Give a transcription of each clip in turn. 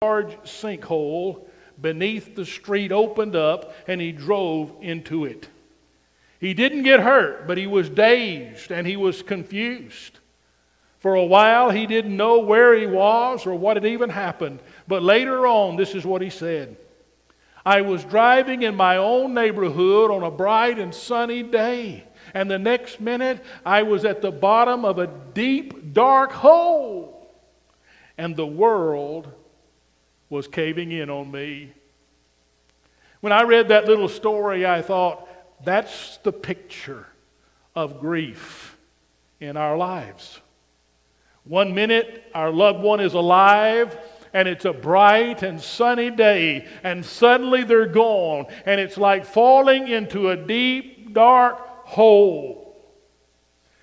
large sinkhole beneath the street opened up, and he drove into it. He didn't get hurt, but he was dazed and he was confused. For a while, he didn't know where he was or what had even happened. But later on, this is what he said. I was driving in my own neighborhood on a bright and sunny day, and the next minute, I was at the bottom of a deep, dark hole, and the world was caving in on me. When I read that little story, I thought, that's the picture of grief in our lives. One minute, our loved one is alive, and it's a bright and sunny day, and suddenly they're gone, and it's like falling into a deep, dark hole,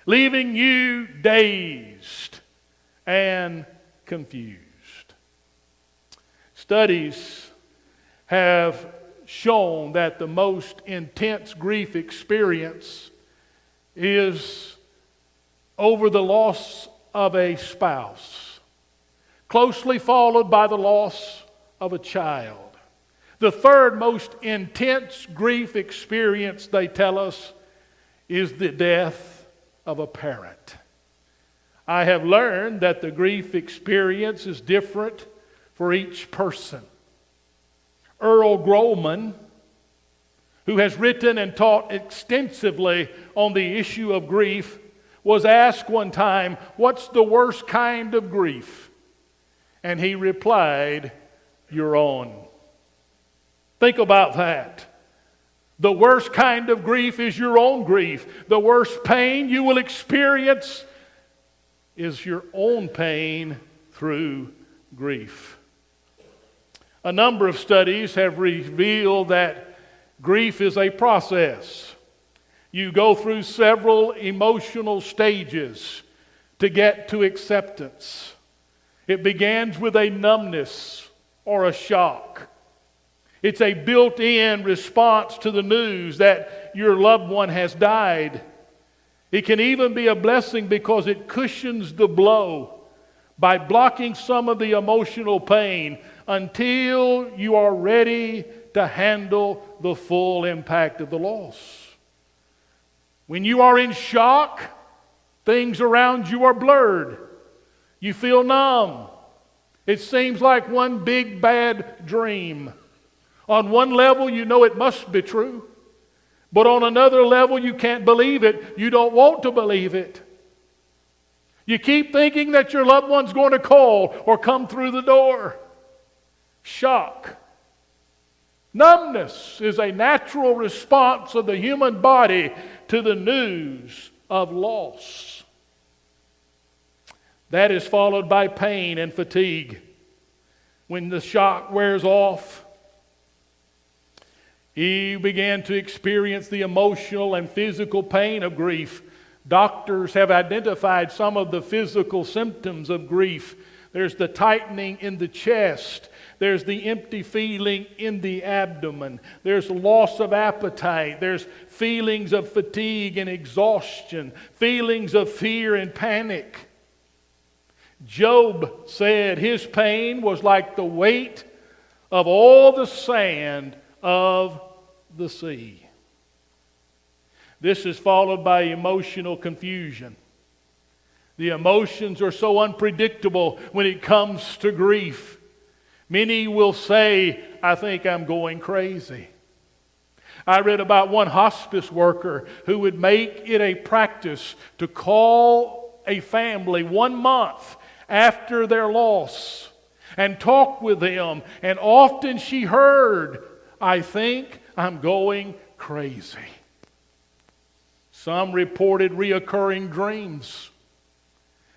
leaving you dazed and confused. Studies have shown that the most intense grief experience is over the loss of a spouse, closely followed by the loss of a child. The third most intense grief experience, they tell us, is the death of a parent. I have learned that the grief experience is different for each person. Earl Grollman, who has written and taught extensively on the issue of grief, was asked one time, what's the worst kind of grief? And he replied, your own. Think about that. The worst kind of grief is your own grief. The worst pain you will experience is your own pain through grief. A number of studies have revealed that grief is a process. You go through several emotional stages to get to acceptance. It begins with a numbness or a shock. It's a built-in response to the news that your loved one has died. It can even be a blessing because it cushions the blow by blocking some of the emotional pain until you are ready to handle the full impact of the loss. When you are in shock, things around you are blurred. You feel numb. It seems like one big bad dream. On one level, you know it must be true. But on another level, you can't believe it. You don't want to believe it. You keep thinking that your loved one's going to call or come through the door. Shock. Numbness is a natural response of the human body to the news of loss. That is followed by pain and fatigue. When the shock wears off, you begin to experience the emotional and physical pain of grief. Doctors have identified some of the physical symptoms of grief. There's the tightening in the chest. There's the empty feeling in the abdomen. There's loss of appetite. There's feelings of fatigue and exhaustion. Feelings of fear and panic. Job said his pain was like the weight of all the sand of the sea. This is followed by emotional confusion. The emotions are so unpredictable when it comes to grief. Many will say, I think I'm going crazy. I read about one hospice worker who would make it a practice to call a family 1 month after their loss and talk with them. And often she heard, I think I'm going crazy. Some reported reoccurring dreams.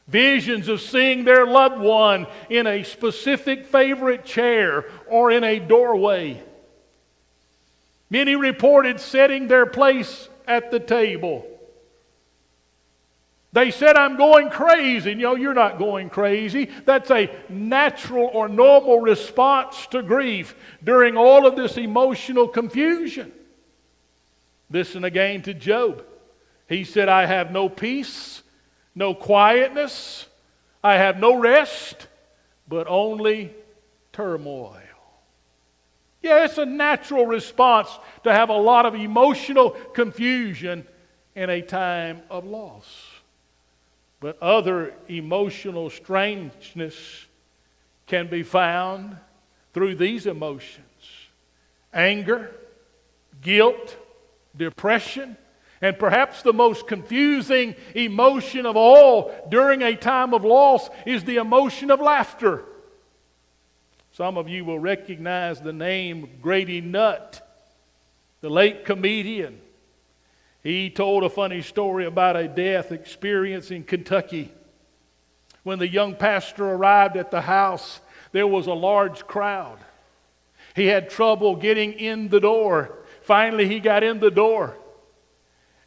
Visions of seeing their loved one in a specific favorite chair or in a doorway. Many reported setting their place at the table. They said, I'm going crazy. No, you're not going crazy. That's a natural or normal response to grief during all of this emotional confusion. Listen again to Job. He said, I have no peace, no quietness. I have no rest, but only turmoil. Yeah, it's a natural response to have a lot of emotional confusion in a time of loss. But other emotional strangeness can be found through these emotions: anger, guilt, depression, and perhaps the most confusing emotion of all during a time of loss is the emotion of laughter. Some of you will recognize the name Grady Nutt, the late comedian. He told a funny story about a death experience in Kentucky. When the young pastor arrived at the house, there was a large crowd. He had trouble getting in the door. Finally, he got in the door,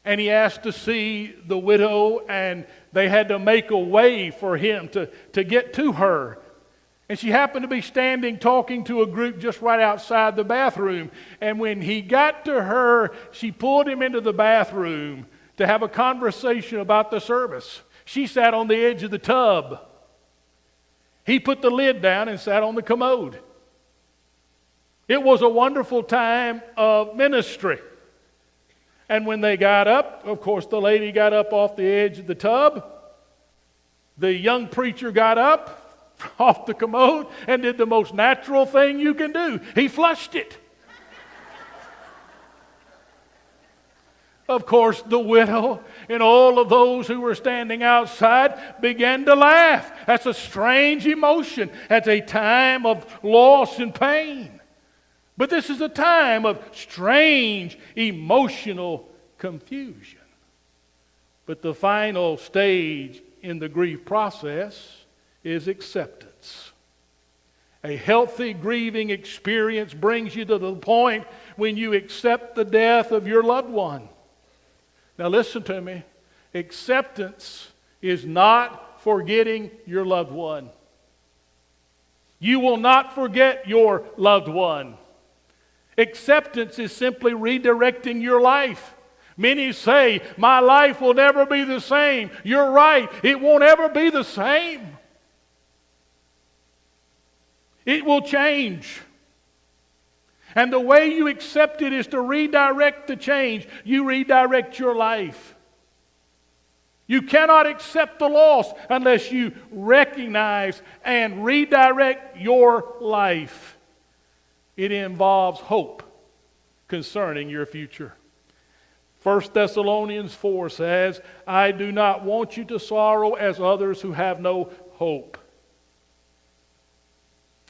and he asked to see the widow, and they had to make a way for him to get to her. And she happened to be standing talking to a group just right outside the bathroom. And when he got to her, she pulled him into the bathroom to have a conversation about the service. She sat on the edge of the tub. He put the lid down and sat on the commode. It was a wonderful time of ministry. And when they got up, of course, the lady got up off the edge of the tub. The young preacher got up off the commode and did the most natural thing you can do. He flushed it. Of course, the widow and all of those who were standing outside began to laugh. That's a strange emotion at a time of loss and pain. But this is a time of strange emotional confusion. But the final stage in the grief process is acceptance. A healthy grieving experience brings you to the point when you accept the death of your loved one. Now listen to me. Acceptance is not forgetting your loved one. You will not forget your loved one. Acceptance is simply redirecting your life. Many say, my life will never be the same. You're right. It won't ever be the same. It will change. And the way you accept it is to redirect the change. You redirect your life. You cannot accept the loss unless you recognize and redirect your life. It involves hope concerning your future. 1 Thessalonians 4 says, I do not want you to sorrow as others who have no hope.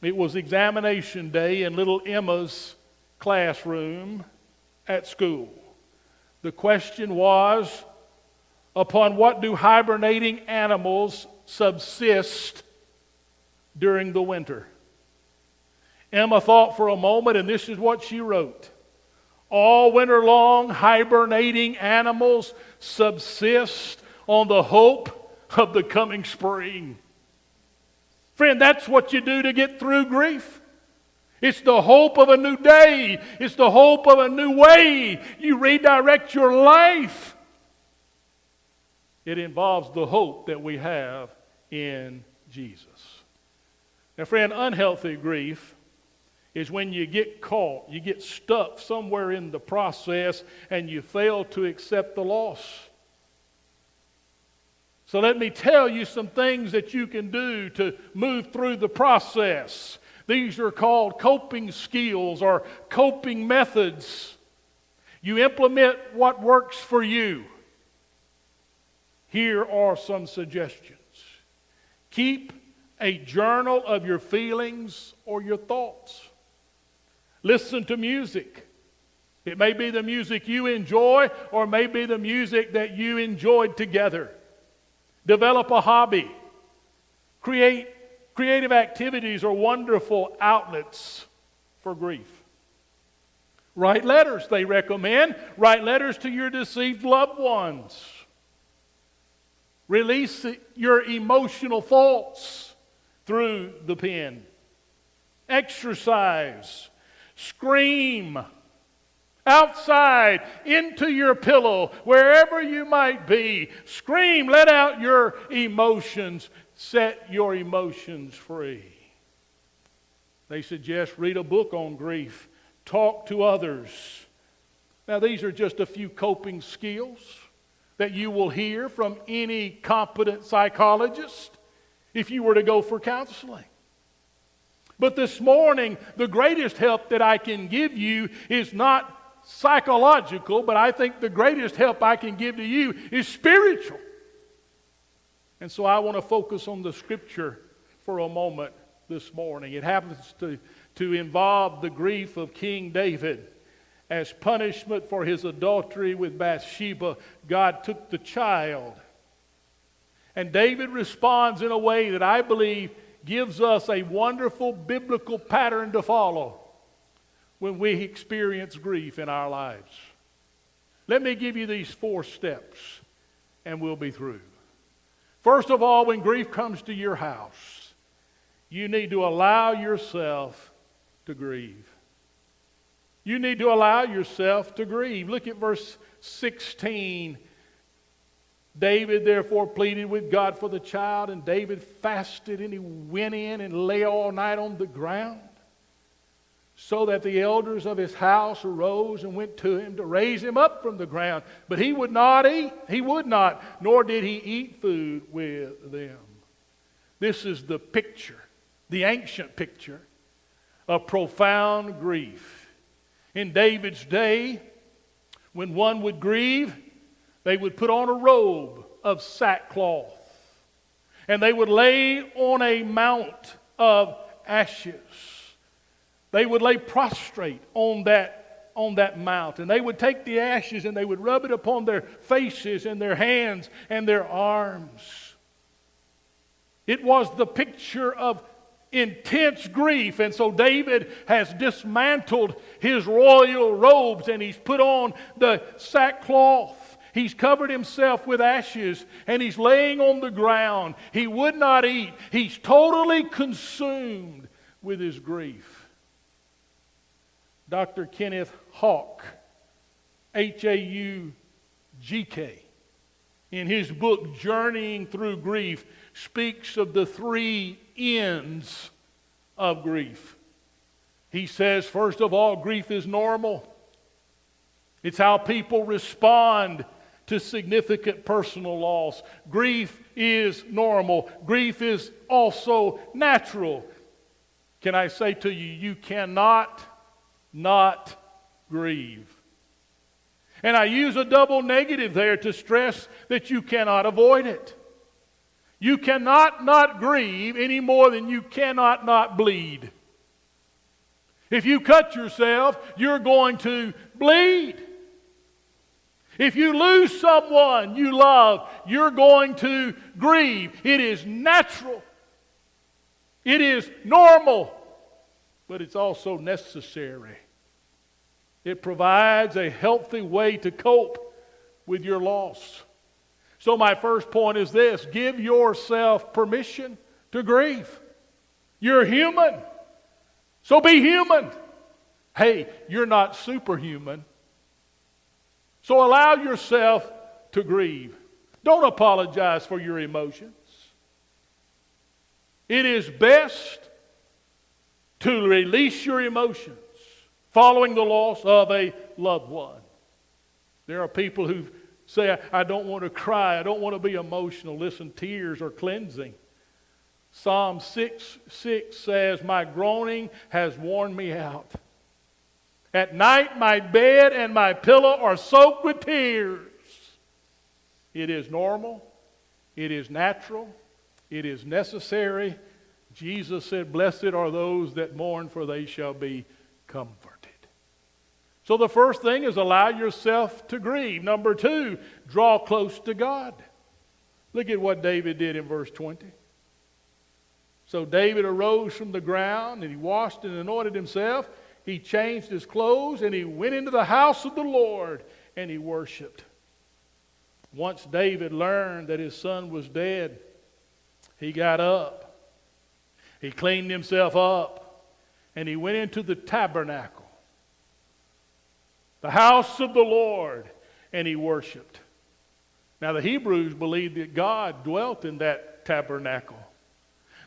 It was examination day in little Emma's classroom at school. The question was, upon what do hibernating animals subsist during the winter? Emma thought for a moment, and this is what she wrote. All winter long, hibernating animals subsist on the hope of the coming spring. Friend, that's what you do to get through grief. It's the hope of a new day. It's the hope of a new way. You redirect your life. It involves the hope that we have in Jesus. Now, friend, unhealthy grief is when you get caught, you get stuck somewhere in the process, and you fail to accept the loss. So let me tell you some things that you can do to move through the process. These are called coping skills or coping methods. You implement what works for you. Here are some suggestions. Keep a journal of your feelings or your thoughts. Listen to music. It may be the music you enjoy, or it may be the music that you enjoyed together. Develop a hobby. Creative activities are wonderful outlets for grief. Write letters, they recommend. Write letters to your deceased loved ones. Release your emotional thoughts through the pen. Exercise. Scream. Outside, into your pillow, wherever you might be. Scream, let out your emotions. Set your emotions free. They suggest read a book on grief, talk to others. Now, these are just a few coping skills that you will hear from any competent psychologist if you were to go for counseling. But this morning, the greatest help that I can give you is not psychological, but I think the greatest help I can give to you is spiritual. And so I want to focus on the scripture for a moment this morning. It happens to involve the grief of King David. As punishment for his adultery with Bathsheba, God took the child. And David responds in a way that I believe gives us a wonderful biblical pattern to follow when we experience grief in our lives. Let me give you these 4 steps and we'll be through. First of all, when grief comes to your house, you need to allow yourself to grieve. You need to allow yourself to grieve. Look at verse 16. David therefore pleaded with God for the child, and David fasted, and he went in and lay all night on the ground, so that the elders of his house arose and went to him to raise him up from the ground. But he would not eat. He would not, nor did he eat food with them. This is the picture, the ancient picture of profound grief. In David's day, when one would grieve, they would put on a robe of sackcloth, and they would lay on a mount of ashes. They would lay prostrate on that mount, and they would take the ashes and they would rub it upon their faces and their hands and their arms. It was the picture of intense grief. And so David has dismantled his royal robes and he's put on the sackcloth. He's covered himself with ashes and he's laying on the ground. He would not eat. He's totally consumed with his grief. Dr. Kenneth Hawk, H-A-U-G-K, in his book Journeying Through Grief, speaks of the 3 ends of grief. He says, first of all, grief is normal. It's how people respond to significant personal loss. Grief is normal. Grief is also natural. Can I say to you, you cannot not grieve. And I use a double negative there to stress that you cannot avoid it. You cannot not grieve any more than you cannot not bleed. If you cut yourself, you're going to bleed. If you lose someone you love, you're going to grieve. It is natural. It is normal. But it's also necessary. It provides a healthy way to cope with your loss. So my first point is this: give yourself permission to grieve. You're human, so be human. Hey, you're not superhuman, so allow yourself to grieve. Don't apologize for your emotions. It is best to release your emotions following the loss of a loved one. There are people who say, I don't want to cry, I don't want to be emotional. Listen, tears are cleansing. Psalm 6:6 says, my groaning has worn me out. At night my bed and my pillow are soaked with tears. It is normal. It is natural. It is necessary. Jesus said, blessed are those that mourn, for they shall be comforted. So the first thing is allow yourself to grieve. Number 2, draw close to God. Look at what David did in verse 20. So David arose from the ground and he washed and anointed himself. He changed his clothes and he went into the house of the Lord and he worshiped. Once David learned that his son was dead, he got up. He cleaned himself up and he went into the tabernacle, the house of the Lord, and he worshiped. Now the Hebrews believed that God dwelt in that tabernacle.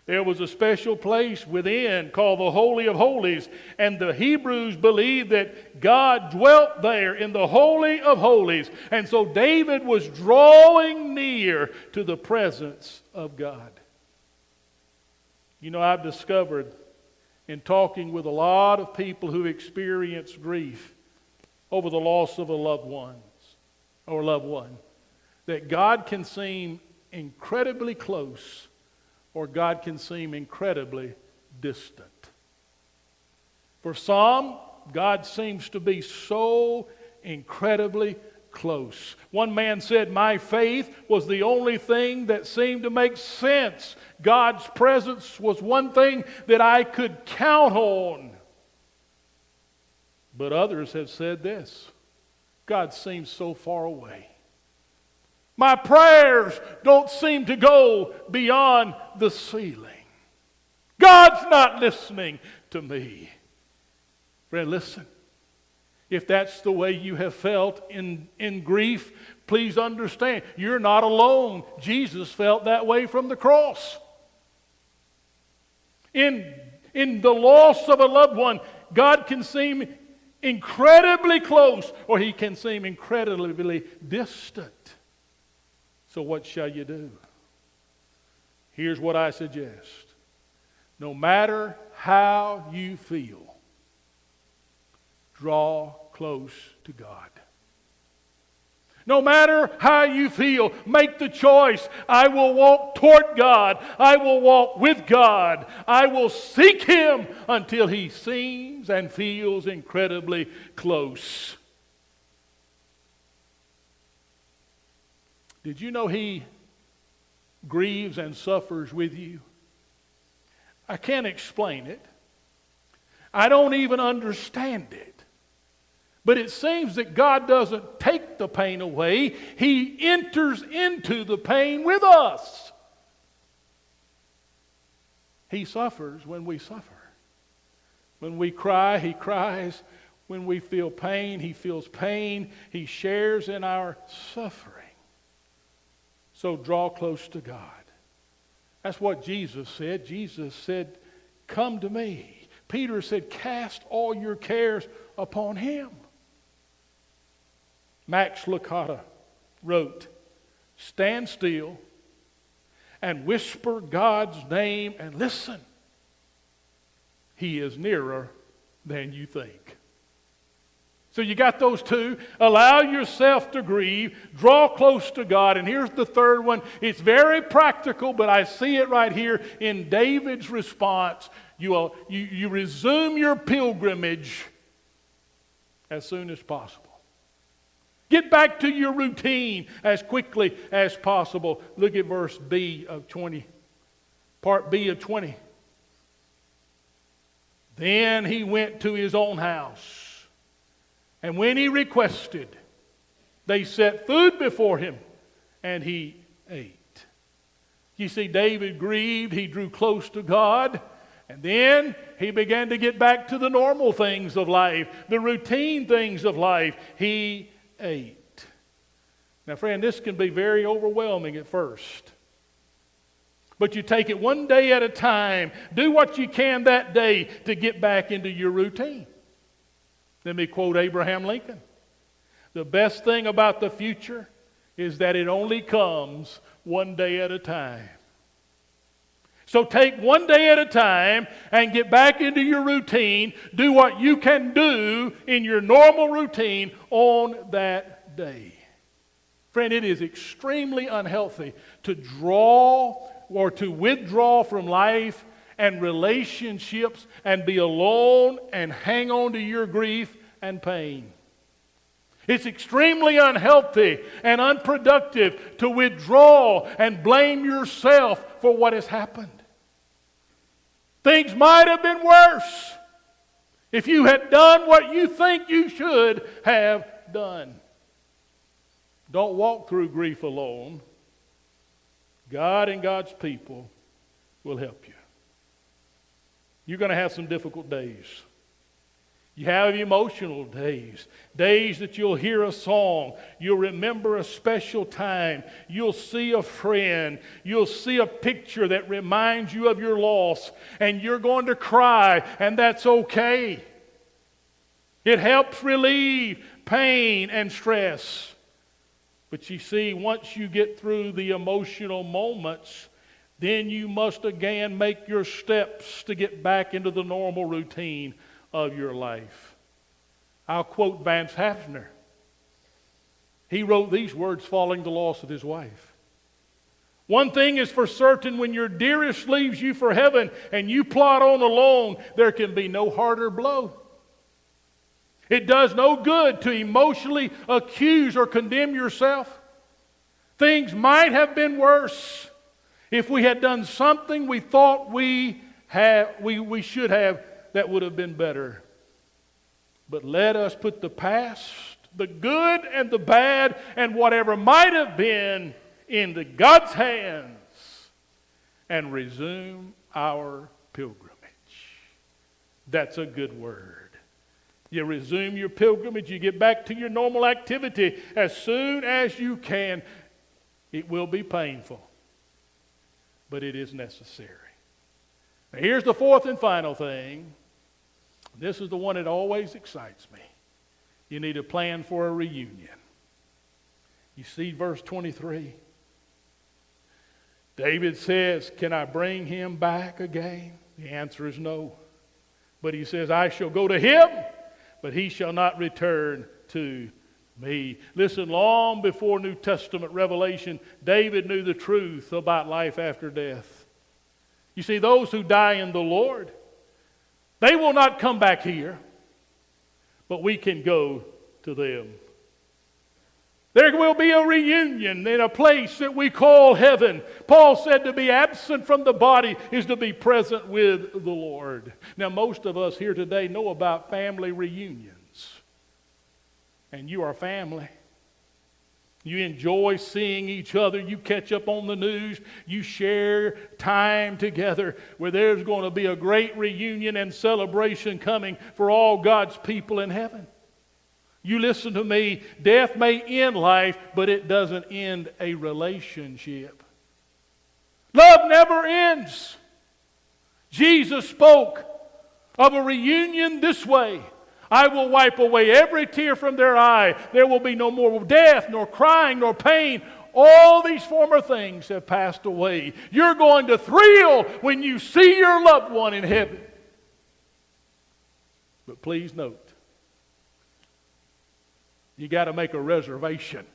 There was a special place within called the Holy of Holies, and the Hebrews believed that God dwelt there in the Holy of Holies. And so David was drawing near to the presence of God. You know, I've discovered in talking with a lot of people who experience grief over the loss of a loved one, that God can seem incredibly close, or God can seem incredibly distant. For some, God seems to be so incredibly close. One man said, "My faith was the only thing that seemed to make sense. God's presence was one thing that I could count on." But others have said this: God seems so far away. My prayers don't seem to go beyond the ceiling. God's not listening to me. Friend, listen. If that's the way you have felt in grief, please understand, you're not alone. Jesus felt that way from the cross. In the loss of a loved one, God can seem incredibly close, or He can seem incredibly distant. So what shall you do? Here's what I suggest. No matter how you feel, draw close to God. No matter how you feel, make the choice. I will walk toward God. I will walk with God. I will seek Him until He seems and feels incredibly close. Did you know He grieves and suffers with you? I can't explain it. I don't even understand it. But it seems that God doesn't take the pain away. He enters into the pain with us. He suffers when we suffer. When we cry, He cries. When we feel pain, He feels pain. He shares in our suffering. So draw close to God. That's what Jesus said. Jesus said, "Come to me." Peter said, "Cast all your cares upon Him." Max Lucado wrote, "Stand still and whisper God's name and listen. He is nearer than you think." So you got those two. Allow yourself to grieve. Draw close to God. And here's the third one. It's very practical, but I see it right here in David's response. You resume your pilgrimage as soon as possible. Get back to your routine as quickly as possible. Look at verse B of 20. Part B of 20. Then he went to his own house. And when he requested, they set food before him, and he ate. You see, David grieved, he drew close to God, and then he began to get back to the normal things of life, the routine things of life. He ate. Now, friend, this can be very overwhelming at first. But you take it one day at a time. Do what you can that day to get back into your routine. Let me quote Abraham Lincoln. The best thing about the future is that it only comes one day at a time. So take one day at a time and get back into your routine. Do what you can do in your normal routine on that day. Friend, it is extremely unhealthy to draw or to withdraw from life and relationships and be alone and hang on to your grief and pain. It's extremely unhealthy and unproductive to withdraw and blame yourself for what has happened. Things might have been worse if you had done what you think you should have done. Don't walk through grief alone. God and God's people will help you. You're going to have some difficult days. You have emotional days, days that you'll hear a song, you'll remember a special time, you'll see a friend, you'll see a picture that reminds you of your loss, and you're going to cry, and that's okay. It helps relieve pain and stress. But you see, once you get through the emotional moments, then you must again make your steps to get back into the normal routine of your life. I'll quote Vance Havner. He wrote these words following the loss of his wife. One thing is for certain, when your dearest leaves you for heaven and you plod on alone, there can be no harder blow. It does no good to emotionally accuse or condemn yourself. Things might have been worse if we had done something we thought we should have that would have been better. But let us put the past, the good and the bad, and whatever might have been into God's hands and resume our pilgrimage. That's a good word. You resume your pilgrimage, you get back to your normal activity as soon as you can. It will be painful, but it is necessary. Now, here's the fourth and final thing. This is the one that always excites me. You need a plan for a reunion. You see verse 23. David says, can I bring him back again? The answer is no. But he says, I shall go to him, but he shall not return to me. Listen, long before New Testament revelation, David knew the truth about life after death. You see, those who die in the Lord, they will not come back here, but we can go to them. There will be a reunion in a place that we call heaven. Paul said to be absent from the body is to be present with the Lord. Now, most of us here today know about family reunions. And you are family. You enjoy seeing each other. You catch up on the news. You share time together where there's going to be a great reunion and celebration coming for all God's people in heaven. You listen to me, death may end life, but it doesn't end a relationship. Love never ends. Jesus spoke of a reunion this way. I will wipe away every tear from their eye. There will be no more death, nor crying, nor pain. All these former things have passed away. You're going to thrill when you see your loved one in heaven. But please note, you got to make a reservation.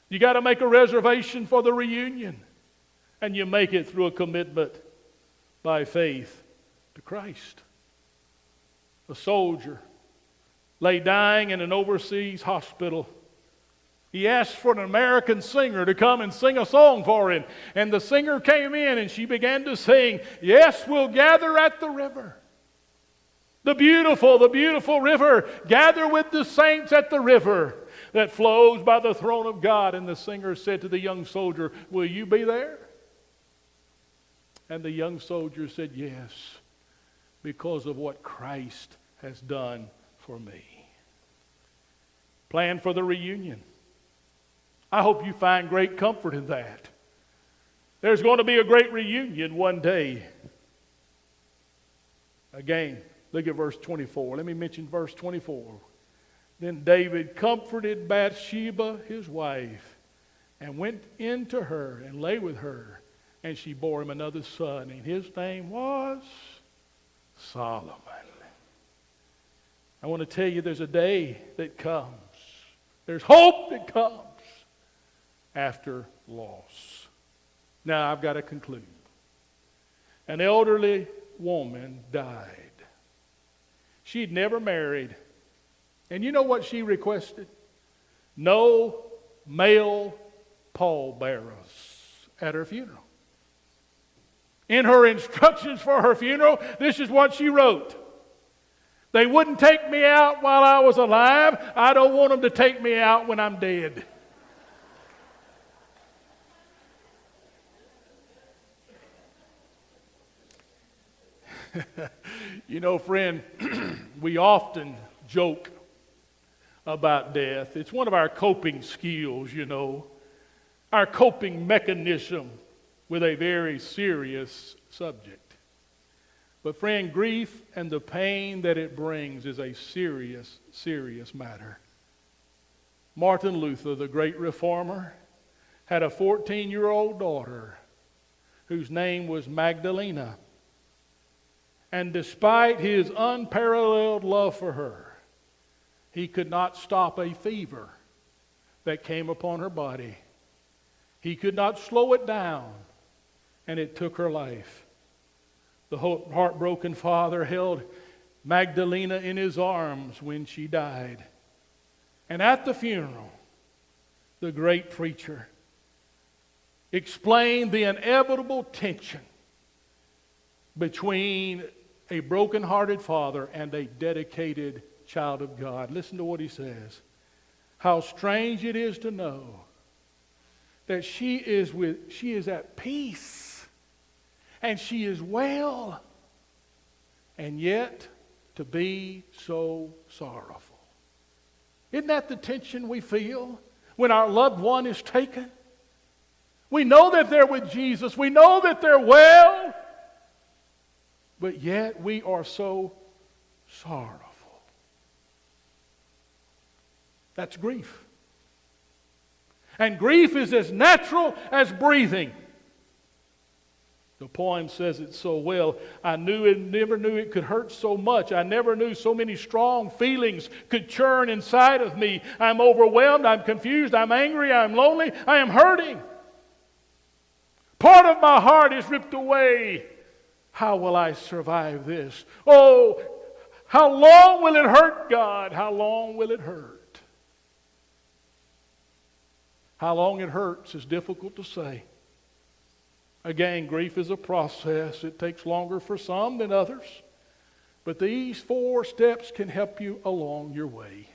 You got to make a reservation for the reunion. And you make it through a commitment by faith to Christ. A soldier lay dying in an overseas hospital. He asked for an American singer to come and sing a song for him. And the singer came in and she began to sing, "Yes, we'll gather at the river. The beautiful river. Gather with the saints at the river that flows by the throne of God." And the singer said to the young soldier, "Will you be there?" And the young soldier said, "Yes, because of what Christ has done for me." Plan for the reunion. I hope you find great comfort in that. There's going to be a great reunion one day. Again, look at verse 24. Let me mention verse 24. Then David comforted Bathsheba, his wife, and went in to her and lay with her. And she bore him another son, and his name was Solomon. I want to tell you, there's a day that comes. There's hope that comes after loss. Now, I've got to conclude. An elderly woman died. She'd never married. And you know what she requested? No male pallbearers at her funeral. In her instructions for her funeral, this is what she wrote. They wouldn't take me out while I was alive. I don't want them to take me out when I'm dead. You know, friend, We often joke about death. It's one of our coping skills, our coping mechanism with a very serious subject. But friend, grief and the pain that it brings is a serious, serious matter. Martin Luther, the great reformer, had a 14-year-old daughter whose name was Magdalena. And despite his unparalleled love for her, he could not stop a fever that came upon her body. He could not slow it down, and it took her life. The heartbroken father held Magdalena in his arms when she died. And at the funeral, the great preacher explained the inevitable tension between a broken-hearted father and a dedicated child of God. Listen to what he says. How strange it is to know that she is at peace and she is well, and yet to be so sorrowful. Isn't that the tension we feel when our loved one is taken? We know that they're with Jesus. We know that they're well. But yet we are so sorrowful. That's grief. And grief is as natural as breathing. The poem says it so well. I never knew it could hurt so much. I never knew so many strong feelings could churn inside of me. I'm overwhelmed. I'm confused. I'm angry. I'm lonely. I am hurting. Part of my heart is ripped away. How will I survive this? Oh, how long will it hurt, God? How long will it hurt? How long it hurts is difficult to say. Again, grief is a process. It takes longer for some than others. But these 4 steps can help you along your way.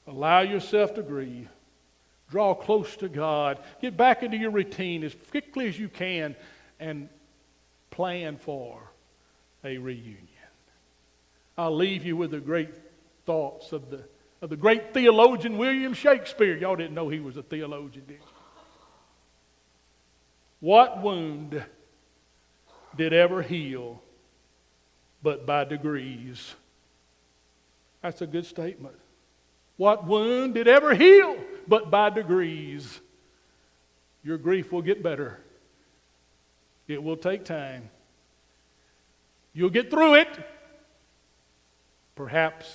Allow yourself to grieve. Draw close to God. Get back into your routine as quickly as you can and plan for a reunion. I'll leave you with the great thoughts of the great theologian William Shakespeare. Y'all didn't know he was a theologian, did you? What wound did ever heal but by degrees? That's a good statement. What wound did ever heal but by degrees? Your grief will get better. It will take time. You'll get through it, perhaps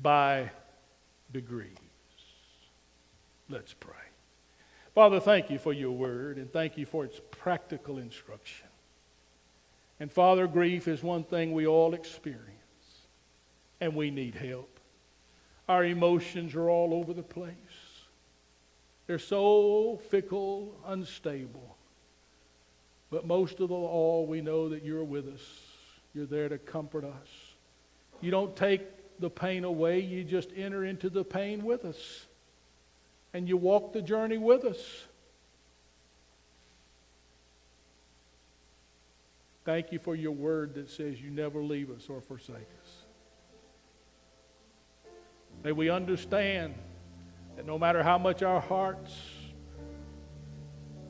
by degrees. Let's pray. Father, thank you for your word, and thank you for its practical instruction. And Father, grief is one thing we all experience, and we need help. Our emotions are all over the place. They're so fickle, unstable. But most of all, we know that you're with us. You're there to comfort us. You don't take the pain away. You just enter into the pain with us. And you walk the journey with us. Thank you for your word that says you never leave us or forsake us. May we understand that no matter how much our hearts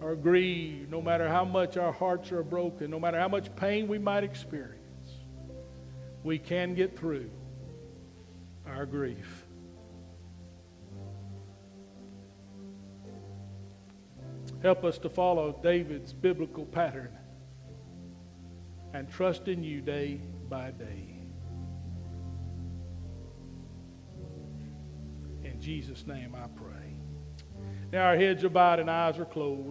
are grieved, no matter how much our hearts are broken, no matter how much pain we might experience, we can get through our grief. Help us to follow David's biblical pattern and trust in you day by day. In Jesus' name I pray. Now our heads are bowed and eyes are closed.